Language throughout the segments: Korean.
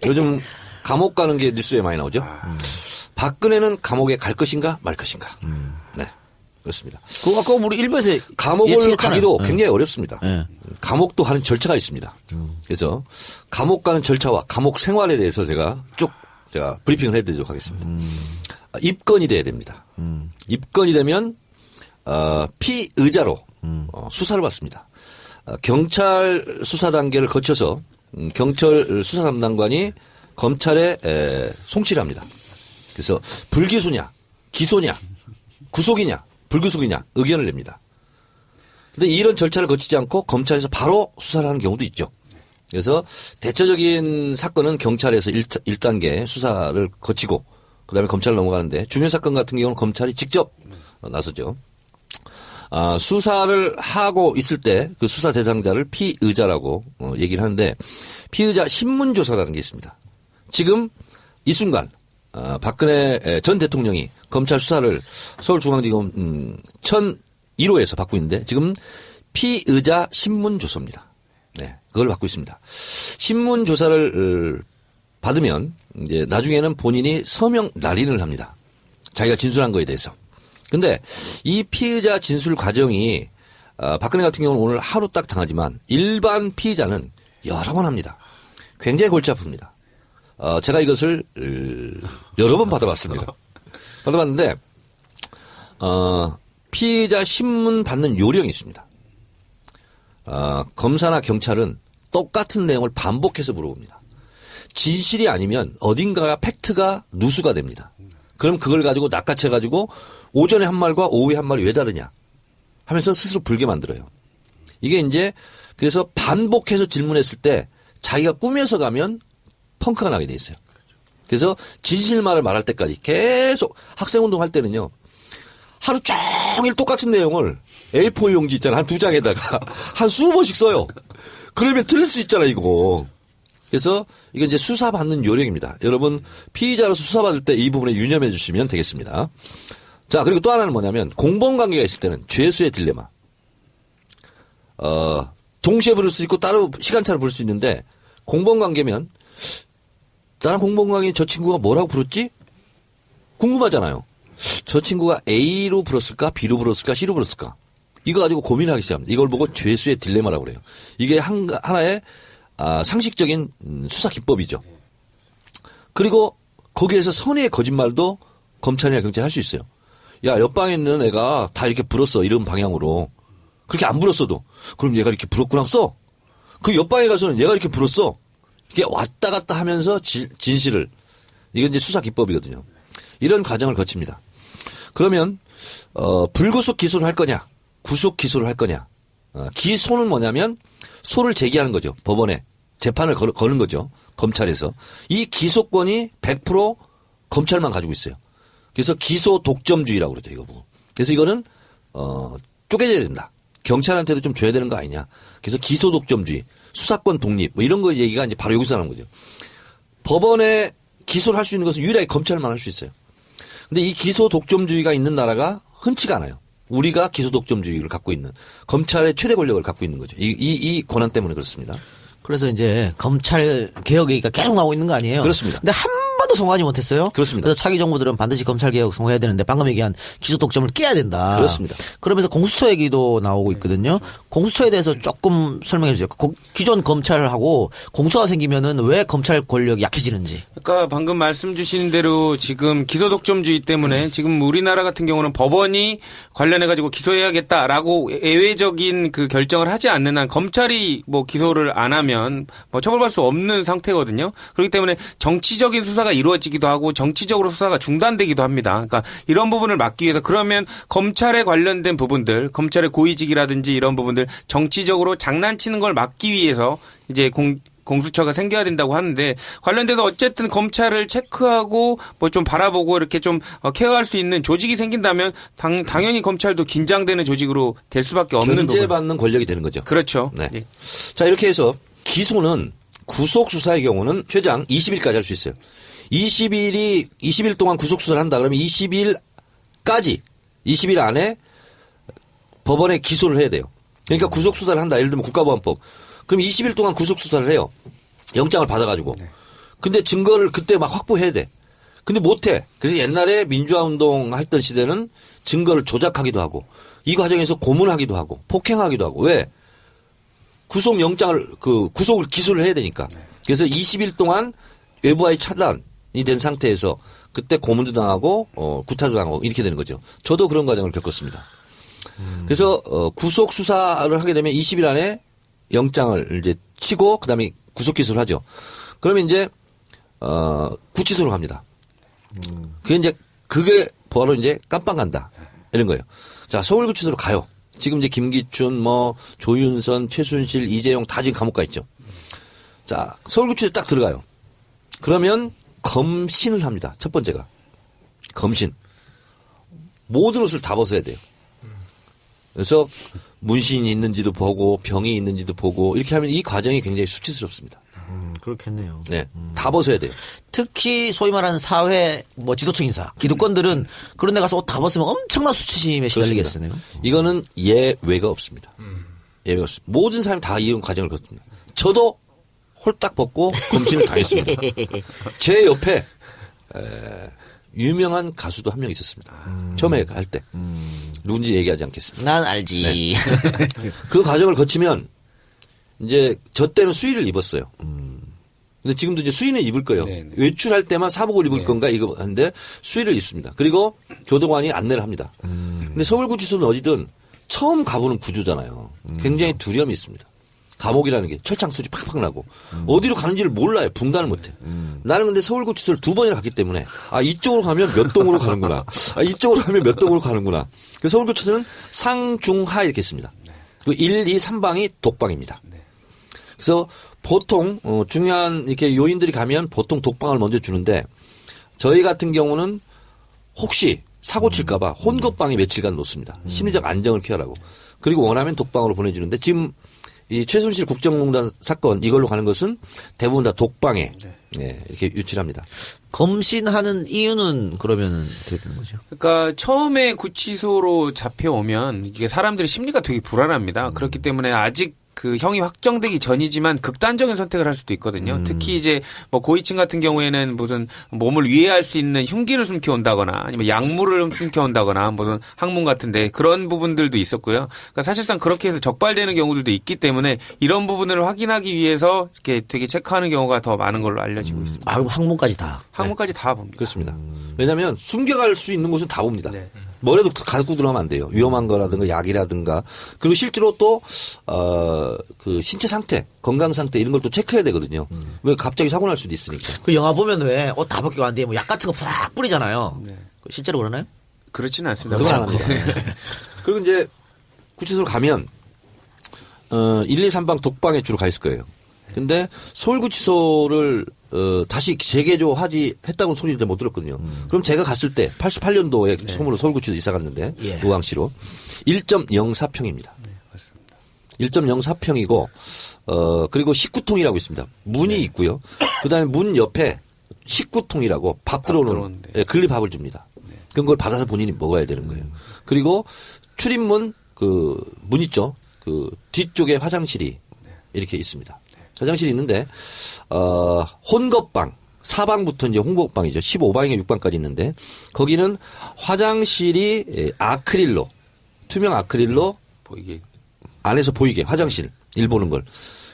요즘 감옥 가는 게 뉴스에 많이 나오죠. 박근혜는 감옥에 갈 것인가 말 것인가. 네. 그렇습니다. 그거 아까 우리 일부에서 감옥을 예측했잖아요. 가기도 네. 굉장히 어렵습니다. 네. 감옥도 하는 절차가 있습니다. 그래서 감옥 가는 절차와 감옥 생활에 대해서 제가 브리핑을 해드리도록 하겠습니다. 입건이 돼야 됩니다. 입건이 되면 피의자로 수사를 받습니다. 경찰 수사 단계를 거쳐서 경찰 수사 담당관이 검찰에 송치를 합니다. 그래서 불기소냐, 기소냐, 구속이냐, 불구속이냐 의견을 냅니다. 그런데 이런 절차를 거치지 않고 검찰에서 바로 수사를 하는 경우도 있죠. 그래서 대체적인 사건은 경찰에서 1단계 수사를 거치고 그다음에 검찰로 넘어가는데 중요 사건 같은 경우는 검찰이 직접 나서죠. 수사를 하고 있을 때 그 수사 대상자를 피의자라고 얘기를 하는데 피의자 신문조사라는 게 있습니다. 지금 이 순간 박근혜 전 대통령이 검찰 수사를 서울중앙지검 1001호에서 받고 있는데 지금 피의자 신문조사입니다. 네, 그걸 받고 있습니다. 신문조사를 받으면 이제 나중에는 본인이 서명 날인을 합니다. 자기가 진술한 거에 대해서. 근데 이 피의자 진술 과정이 박근혜 같은 경우는 오늘 하루 딱 당하지만 일반 피의자는 여러 번 합니다. 굉장히 골치 아픕니다. 제가 이것을 여러 번 받아봤습니다. 받아봤는데 피의자 신문 받는 요령이 있습니다. 검사나 경찰은 똑같은 내용을 반복해서 물어봅니다. 진실이 아니면 어딘가가 팩트가 누수가 됩니다. 그럼 그걸 가지고 낚아채가지고 오전에 한 말과 오후에 한 말이 왜 다르냐 하면서 스스로 불게 만들어요. 이게 이제 그래서 반복해서 질문했을 때 자기가 꾸며서 가면 펑크가 나게 돼 있어요. 그래서 진실말을 말할 때까지 계속 학생운동 할 때는요. 하루 종일 똑같은 내용을 A4 용지 있잖아. 한 2장에다가 한 20번씩 써요. 그러면 틀릴 수 있잖아 이거. 그래서 이건 이제 수사받는 요령입니다. 여러분 피의자로서 수사받을 때 이 부분에 유념해 주시면 되겠습니다. 자 그리고 또 하나는 뭐냐면 공범관계가 있을 때는 죄수의 딜레마. 동시에 부를 수 있고 따로 시간차로 부를 수 있는데 공범관계면 나랑 공범관계 저 친구가 뭐라고 부르지? 궁금하잖아요. 저 친구가 A로 불었을까 B로 불었을까 C로 불었을까 이거 가지고 고민하기 시작합니다. 이걸 보고 죄수의 딜레마라고 그래요. 이게 하나의 상식적인 수사 기법이죠. 그리고 거기에서 선의의 거짓말도 검찰이나 경찰이 할 수 있어요. 야 옆방에 있는 애가 다 이렇게 불었어 이런 방향으로 그렇게 안 불었어도 그럼 얘가 이렇게 불었구나 써. 그 옆방에 가서는 얘가 이렇게 불었어. 이게 왔다 갔다 하면서 진실을 이건 이제 수사 기법이거든요. 이런 과정을 거칩니다. 그러면 불구속 기소를 할 거냐 구속 기소를 할 거냐 기소는 뭐냐면 소를 제기하는 거죠. 법원에 재판을 거는 거죠. 검찰에서 이 기소권이 100% 검찰만 가지고 있어요. 그래서 기소 독점주의라고 그러죠. 이거 보고. 그래서 이거는 쪼개져야 된다. 경찰한테도 좀 줘야 되는 거 아니냐. 그래서 기소 독점주의, 수사권 독립 뭐 이런 거 얘기가 이제 바로 여기서 나오는 거죠. 법원에 기소를 할 수 있는 것은 유일하게 검찰만 할 수 있어요. 근데 이 기소 독점주의가 있는 나라가 흔치가 않아요. 우리가 기소 독점주의를 갖고 있는 검찰의 최대 권력을 갖고 있는 거죠. 이 권한 때문에 그렇습니다. 그래서 이제 검찰 개혁 얘기가 계속 나오고 있는 거 아니에요? 그렇습니다. 근데 한 번도 성공하지 못했어요. 그렇습니다. 그래서 차기 정부들은 반드시 검찰 개혁 성공해야 되는데 방금 얘기한 기소 독점을 깨야 된다. 그렇습니다. 그러면서 공수처 얘기도 나오고 있거든요. 공수처에 대해서 조금 설명해 주세요. 기존 검찰하고 공수처가 생기면은 왜 검찰 권력이 약해지는지. 그러니까 방금 말씀 주신 대로 지금 기소 독점주의 때문에 지금 우리나라 같은 경우는 법원이 관련해 가지고 기소해야겠다라고 예외적인 그 결정을 하지 않는 한 검찰이 뭐 기소를 안 하면 뭐 처벌받을 수 없는 상태거든요. 그렇기 때문에 정치적인 수사가 이루어지기도 하고 정치적으로 수사가 중단되기도 합니다. 그러니까 이런 부분을 막기 위해서 그러면 검찰에 관련된 부분들, 검찰의 고위직이라든지 이런 부분들 정치적으로 장난치는 걸 막기 위해서 이제 공수처가 생겨야 된다고 하는데 관련돼서 어쨌든 검찰을 체크하고 뭐 좀 바라보고 이렇게 좀 케어할 수 있는 조직이 생긴다면 당연히 검찰도 긴장되는 조직으로 될 수밖에 없는 부분. 견제받는 권력이 되는 거죠. 그렇죠. 네. 네. 자 이렇게 해서 기소는 구속 수사의 경우는 최장 20일까지 할 수 있어요. 20일 동안 구속 수사를 한다 그러면 20일 안에 법원에 기소를 해야 돼요. 그러니까 구속 수사를 한다. 예를 들면 국가보안법. 그럼 20일 동안 구속 수사를 해요. 영장을 받아가지고. 근데 증거를 그때 막 확보해야 돼. 근데 못해. 그래서 옛날에 민주화 운동 했던 시대는 증거를 조작하기도 하고 이 과정에서 고문하기도 하고 폭행하기도 하고 왜? 구속을 기소를 해야 되니까. 그래서 20일 동안 외부와의 차단이 된 상태에서 그때 고문도 당하고 구타도 당하고 이렇게 되는 거죠. 저도 그런 과정을 겪었습니다. 그래서 구속 수사를 하게 되면 20일 안에 영장을 이제 치고 그다음에 구속 기소를 하죠. 그러면 이제 구치소로 갑니다. 그게 바로 이제 깜빵 간다 이런 거예요. 자, 서울구치소로 가요. 지금 이제 김기춘, 조윤선, 최순실, 이재용 다 지금 감옥 가 있죠. 자, 서울구치소에 딱 들어가요. 그러면 검신을 합니다. 첫 번째가 검신. 모든 옷을 다 벗어야 돼요. 그래서 문신이 있는지도 보고 병이 있는지도 보고 이렇게 하면 이 과정이 굉장히 수치스럽습니다. 그렇겠네요. 네, 다 벗어야 돼요. 특히 소위 말하는 사회 지도층 인사, 기득권들은 그런 데 가서 옷 다 벗으면 엄청난 수치심에 시달리겠으네요. 이거는 예외가 없습니다. 예외가 없습니다. 모든 사람이 다 이런 과정을 거칩니다. 저도 홀딱 벗고 검진을 당했습니다. 제 옆에 유명한 가수도 한 명 있었습니다. 처음에 할 때. 누군지 얘기하지 않겠습니다. 난 알지. 네. 그 과정을 거치면 이제 저 때는 수의를 입었어요. 근데 지금도 이제 수의는 입을 거예요. 네네. 외출할 때만 사복을 입을 건가 이거 하는데 수의를 입습니다. 그리고 교도관이 안내를 합니다. 근데 서울구치소는 어디든 처음 가보는 구조잖아요. 굉장히 두려움이 있습니다. 감옥이라는 게 철창수지 팍팍 나고 어디로 가는지를 몰라요. 분간을 못해. 나는 근데 서울구치소를 2번이나 갔기 때문에 이쪽으로 가면 몇 동으로 가는구나. 이쪽으로 가면 몇 동으로 가는구나. 그래서 서울구치소는 상, 중, 하 이렇게 있습니다. 그 1, 2, 3방이 독방입니다. 그래서 보통 중요한 이렇게 요인들이 가면 보통 독방을 먼저 주는데 저희 같은 경우는 혹시 사고 칠까봐 혼것방에 며칠간 놓습니다. 심리적 안정을 취하라고. 그리고 원하면 독방으로 보내주는데 지금 이 최순실 국정농단 사건 이걸로 가는 것은 대부분 다 독방에 이렇게 유치합니다. 검신하는 이유는 그러면 어떻게 되는 거죠? 그러니까 처음에 구치소로 잡혀오면 이게 사람들의 심리가 되게 불안합니다. 그렇기 때문에 아직 그 형이 확정되기 전이지만 극단적인 선택을 할 수도 있거든요. 특히 이제 고위층 같은 경우에는 무슨 몸을 위해할 수 있는 흉기를 숨겨 온다거나 아니면 약물을 숨겨 온다거나 무슨 학문 같은데 그런 부분들도 있었고요. 그러니까 사실상 그렇게 해서 적발되는 경우들도 있기 때문에 이런 부분을 확인하기 위해서 이렇게 되게 체크하는 경우가 더 많은 걸로 알려지고 있습니다. 그럼 학문까지 다. 학문까지 다 봅니다. 그렇습니다. 왜냐하면 숨겨갈 수 있는 곳은 다 봅니다. 네. 뭐라도 갖고 들어가면 안 돼요. 위험한 거라든가 약이라든가. 그리고 실제로 또, 그 신체 상태, 건강 상태 이런 걸 또 체크해야 되거든요. 왜 갑자기 사고 날 수도 있으니까. 그 영화 보면 왜 옷 다 벗기고 안 돼? 약 같은 거 푸락 뿌리잖아요. 실제로 그러나요? 그렇지는 않습니다. 그건 안 합니다. 그리고 이제 구치소로 가면, 1, 2, 3방 독방에 주로 가 있을 거예요. 근데 서울구치소를 다시 했다고 소리를 못 들었거든요. 그럼 제가 갔을 때 88년도에 처음으로 서울구치소 이사 갔는데 의왕시로 1.04평입니다. 1.04평이고 그리고 식구통이라고 있습니다. 문이 있고요. 그다음에 문 옆에 식구통이라고 밥 들어오는 글리밥을 줍니다. 그런 걸 받아서 본인이 먹어야 되는 거예요. 그리고 출입문 문 있죠. 그 뒤쪽에 화장실이 이렇게 있습니다. 화장실이 있는데 혼것방 4방부터 이제 혼것방이죠. 15방인가 6방까지 있는데 거기는 화장실이 아크릴로 투명 아크릴로 보이게 안에서 보이게 화장실 일 보는 걸.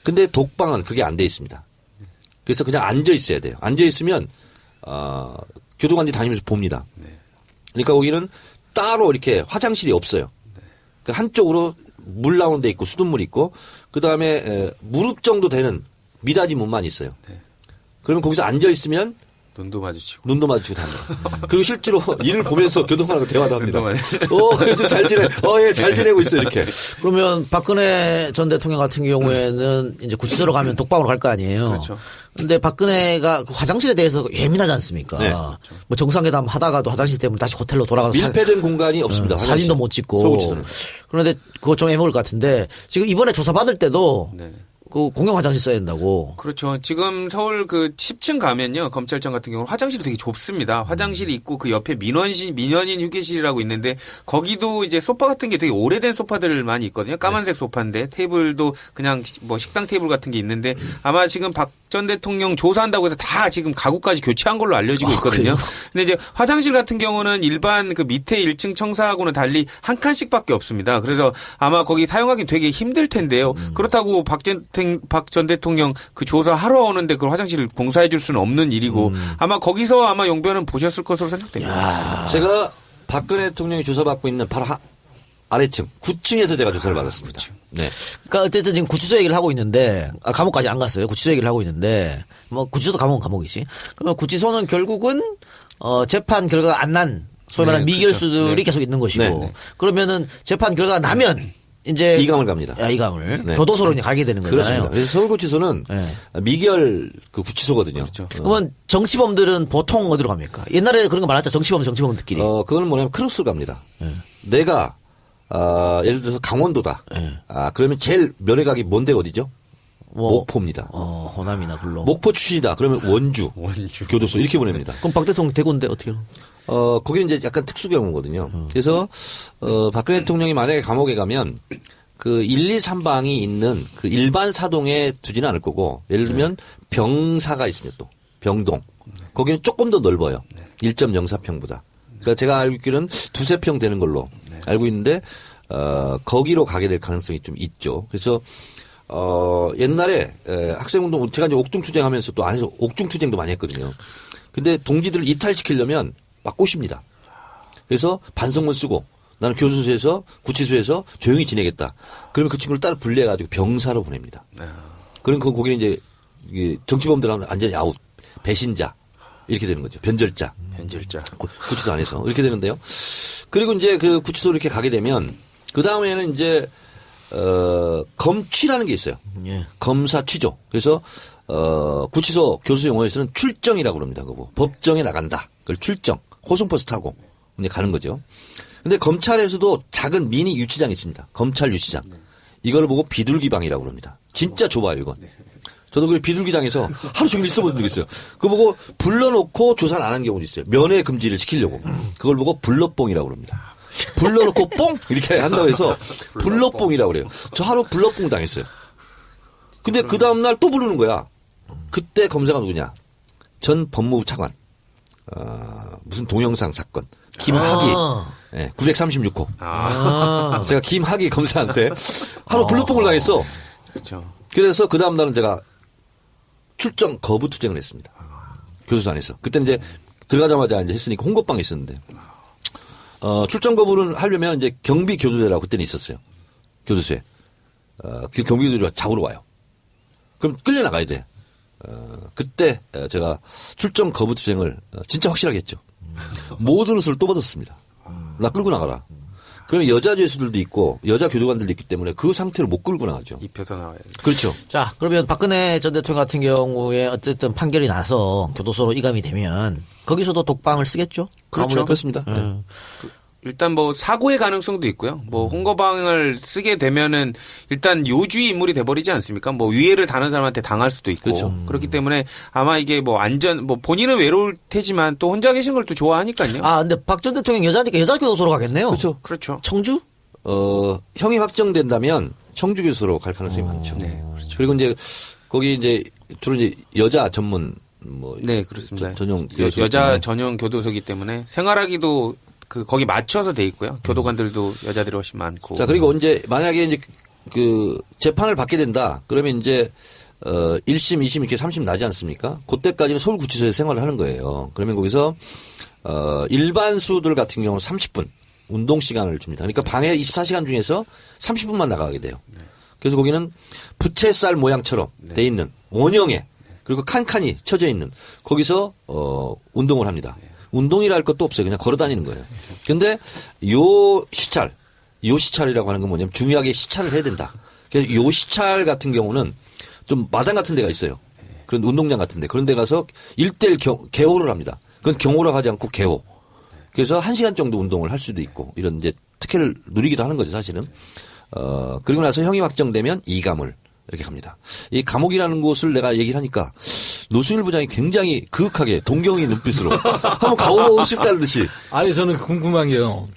근데 독방은 그게 안 돼 있습니다. 그래서 그냥 앉아 있어야 돼요. 앉아 있으면 교도관들이 다니면서 봅니다. 그러니까 거기는 따로 이렇게 화장실이 없어요. 그 한쪽으로 물 나오는 데 있고 수돗물 있고 그다음에 무릎 정도 되는 미닫이 문만 있어요. 그러면 거기서 앉아 있으면 눈도 마주치고 답니다. 그리고 실제로 일을 보면서 교도관하고 대화도 합니다. 눈도 요즘 잘 지내. 예, 잘 지내고 있어 이렇게. 그러면 박근혜 전 대통령 같은 경우에는 이제 구치소로 가면 독방으로 갈 거 아니에요. 그렇죠. 근데 박근혜가 그 화장실에 대해서 예민하지 않습니까? 네. 뭐 정상회담 하다가도 화장실 때문에 다시 호텔로 돌아가서 밀폐된 공간이 없습니다. 사진도 못 찍고. 서울구치소는. 그런데 그거 좀 애먹을 것 같은데 지금 이번에 조사 받을 때도 네. 그 공용 화장실 써야 된다고. 그렇죠. 지금 서울 그 10층 가면요. 검찰청 같은 경우는 화장실이 되게 좁습니다. 화장실이 있고 그 옆에 민원인 휴게실이라고 있는데 거기도 이제 소파 같은 게 되게 오래된 소파들 많이 있거든요. 까만색 소파인데 테이블도 그냥 뭐 식당 테이블 같은 게 있는데 아마 지금 전 대통령 조사한다고 해서 다 지금 가구까지 교체한 걸로 알려지고 있거든요. 근데 이제 화장실 같은 경우는 일반 그 밑에 1층 청사하고는 달리 한 칸씩밖에 없습니다. 그래서 아마 거기 사용하기 되게 힘들 텐데요. 그렇다고 박 전 대통령 그 조사하러 오는데 그 화장실을 공사해 줄 수는 없는 일이고 아마 거기서 아마 용변은 보셨을 것으로 생각됩니다. 제가 박근혜 대통령이 조사받고 있는 바로 아래층 9층에서 제가 조사를 받았습니다. 네. 그러니까 어쨌든 지금 구치소 얘기를 하고 있는데 감옥까지 안 갔어요. 구치소 얘기를 하고 있는데 뭐 구치소도 감옥이지. 그러면 구치소는 결국은 재판 결과가 안 난 소위 말하는 미결수들이 계속 있는 것이고 네. 그러면은 재판 결과가 나면 이제 이감을 갑니다. 이감을 네. 교도소로 이제 가게 되는 거잖아요. 그렇습니다. 그래서 서울구치소는 미결 그 구치소거든요. 그렇죠. 그러면 정치범들은 보통 어디로 갑니까? 옛날에 그런 거 많았죠. 정치범들끼리. 그거는 뭐냐면 크루스로 갑니다. 내가 예를 들어서 강원도다. 그러면 제일 면회 가기 먼 데가 어디죠? 뭐, 목포입니다. 호남이나 글로. 목포 출신이다. 그러면 원주 교도소 이렇게 보냅니다. 그럼 박 대통령 대구인데 어떻게? 거기는 이제 약간 특수 경우거든요. 그래서 박근혜 대통령이 만약에 감옥에 가면 그 1, 2, 3방이 있는 그 일반 사동에 두지는 않을 거고 예를 들면 병사가 있으면 또 병동 거기는 조금 더 넓어요. 1.04평보다. 그러니까 제가 알고 있기로는 2-3평 되는 걸로 알고 있는데 거기로 가게 될 가능성이 좀 있죠. 그래서 옛날에 학생운동 제가 이제 옥중투쟁하면서 또 안에서 옥중투쟁도 많이 했거든요. 근데 동지들을 이탈시키려면 막 꼬십니다. 그래서 반성문 쓰고 나는 교도소에서 구치소에서 조용히 지내겠다. 그러면 그 친구를 따로 분리해가지고 병사로 보냅니다. 그럼 거기는 이제 정치범들하고는 완전히 아웃, 배신자 이렇게 되는 거죠. 변절자. 구치소 안에서 이렇게 되는데요. 그리고 이제 그 구치소 이렇게 가게 되면 그 다음에는 이제 검취라는 게 있어요. 예. 검사 취조. 그래서 구치소 교수 용어에서는 출정이라고 그럽니다. 그거 법정에 나간다. 그걸 출정. 호송버스 타고 이제 가는 거죠. 근데 검찰에서도 작은 미니 유치장이 있습니다. 검찰 유치장. 이걸 보고 비둘기방이라고 그럽니다. 진짜 좁아요, 이건. 저도 그 비둘기장에서 하루 종일 있어본 적이 있어요. 그거 보고 불러놓고 조사를 안 한 경우도 있어요. 면회 금지를 시키려고. 그걸 보고 불러뽕이라고 그럽니다. 불러놓고 뽕! 이렇게 한다고 해서 불러뽕이라고 그래요. 저 하루 불러뽕 당했어요. 근데 그 다음날 또 부르는 거야. 그때 검사가 누구냐. 전 법무부 차관. 무슨 동영상 사건. 김학의. 네, 936호. 제가 김학의 검사한테 하루 불러뽕을 당했어. 그렇죠. 그래서 그 다음날은 제가 출정 거부 투쟁을 했습니다. 교도소 안에서. 그때 이제 들어가자마자 이제 했으니까 홍보방에 있었는데. 출정 거부를 하려면 이제 경비 교도대라고 그때는 있었어요. 교도소에. 그 경비교도대가 잡으러 와요. 그럼 끌려나가야 돼. 그때 제가 출정 거부 투쟁을 진짜 확실하게 했죠. 모든 옷을 또 벗었습니다. 나 끌고 나가라. 그러면 여자 죄수들도 있고 여자 교도관들도 있기 때문에 그 상태로 못 끌고 나가죠. 입혀서 나와야 돼. 그렇죠. 자, 그러면 박근혜 전 대통령 같은 경우에 어쨌든 판결이 나서 교도소로 이감이 되면 거기서도 독방을 쓰겠죠? 그렇죠. 그렇습니다. 네. 일단 뭐 사고의 가능성도 있고요. 뭐 홍거방을 쓰게 되면은 일단 요주의 인물이 돼버리지 않습니까? 뭐 위해를 다른 사람한테 당할 수도 있고 그렇죠. 그렇기 때문에 아마 이게 뭐 본인은 외로울 테지만 또 혼자 계신 걸 또 좋아하니까요. 근데 박 전 대통령 여자니까 여자 교도소로 가겠네요. 그렇죠. 청주? 형이 확정된다면 청주 교수로 갈 가능성이 많죠. 네, 그렇죠. 그리고 이제 거기 이제 주로 이제 여자 전문 뭐 네, 그렇습니다. 전용 여자 전용 교도소이기 때문에 생활하기도 거기 맞춰서 돼 있고요. 교도관들도 여자들이 훨씬 많고. 자, 그리고 만약에 이제 그 재판을 받게 된다. 그러면 이제 1심, 2심 이렇게 3심 나지 않습니까? 그때까지는 서울구치소에 생활을 하는 거예요. 그러면 거기서 일반 수들 같은 경우는 30분 운동 시간을 줍니다. 그러니까 방에 24시간 중에서 30분만 나가게 돼요. 그래서 거기는 부채살 모양처럼 돼 있는 원형에 그리고 칸칸이 쳐져 있는 거기서 운동을 합니다. 운동이라 할 것도 없어요. 그냥 걸어 다니는 거예요. 근데 요 시찰이라고 하는 건 뭐냐면 중요하게 시찰을 해야 된다. 그래서 요 시찰 같은 경우는 좀 마당 같은 데가 있어요. 그런 운동장 같은 데. 그런 데 가서 1:1 개호를 합니다. 그건 경호라고 하지 않고 개호. 그래서 1시간 정도 운동을 할 수도 있고 이런 이제 특혜를 누리기도 하는 거죠, 사실은. 그리고 나서 형이 확정되면 이감을 이렇게 갑니다. 이 감옥이라는 곳을 내가 얘기를 하니까 노승일 부장이 굉장히 그윽하게 동경의 눈빛으로 한번 가보고 싶다는 듯이. 아니 저는 궁금한 게요.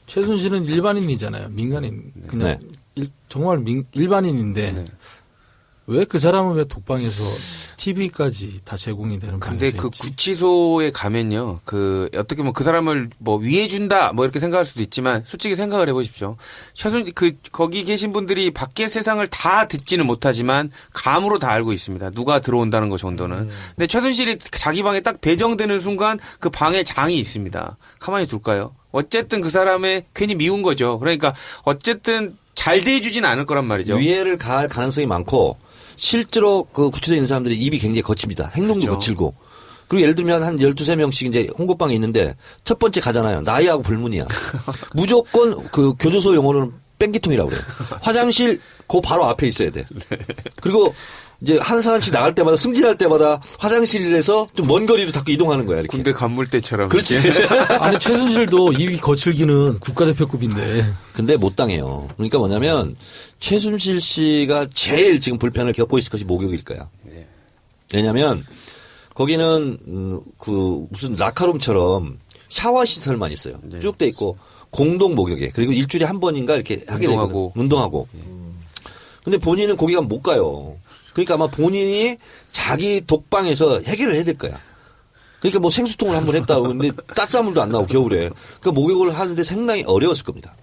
최순실은 일반인이잖아요. 민간인. 그냥 네. 정말 일반인인데 왜 그 사람은 왜 독방에서 TV까지 다 제공이 되는 근데 방에서 그 있지? 구치소에 가면요, 어떻게 보면 그 사람을 뭐 위해준다, 뭐 이렇게 생각할 수도 있지만, 솔직히 생각을 해보십시오. 거기 계신 분들이 밖의 세상을 다 듣지는 못하지만, 감으로 다 알고 있습니다. 누가 들어온다는 것 정도는. 근데 최순실이 자기 방에 딱 배정되는 순간, 그 방에 장이 있습니다. 가만히 둘까요? 어쨌든 그 사람의 괜히 미운 거죠. 그러니까, 어쨌든 잘 대해주진 않을 거란 말이죠. 위해를 가할 가능성이 많고 실제로 그 구치소에 있는 사람들이 입이 굉장히 거칩니다. 행동도 그렇죠. 거칠고. 그리고 예를 들면 한 12, 13명씩 이제 홍고방에 있는데 첫 번째 가잖아요. 나이하고 불문이야. 무조건 그 교도소 용어로는 뺑기통이라고 그래요. 화장실 그 바로 앞에 있어야 돼. 그리고 이제 한 사람씩 나갈 때마다 승진할 때마다 화장실에서 좀 먼 거리로 자꾸 이동하는 거야. 이렇게. 군대 간물대처럼. 그렇지. 아니 최순실도 입이 거칠기는 국가대표급인데. 근데 못 당해요. 그러니까 뭐냐면 최순실 씨가 제일 지금 불편을 겪고 있을 것이 목욕일 거야. 왜냐하면 거기는 그 무슨 라카룸처럼 샤워 시설만 있어요. 쭉 돼 있고 공동 목욕에 그리고 일주일에 한 번인가 이렇게 하게 되거든요. 운동하고. 근데 본인은 거기 가면 못 가요. 그러니까 아마 본인이 자기 독방에서 해결을 해야 될 거야. 그러니까 뭐 생수통을 한 번 했다. 근데 땀물도 안 나고 겨울에. 그러니까 목욕을 하는데 상당히 어려웠을 겁니다.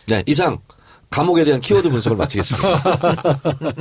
네, 이상 감옥에 대한 키워드 분석을 마치겠습니다.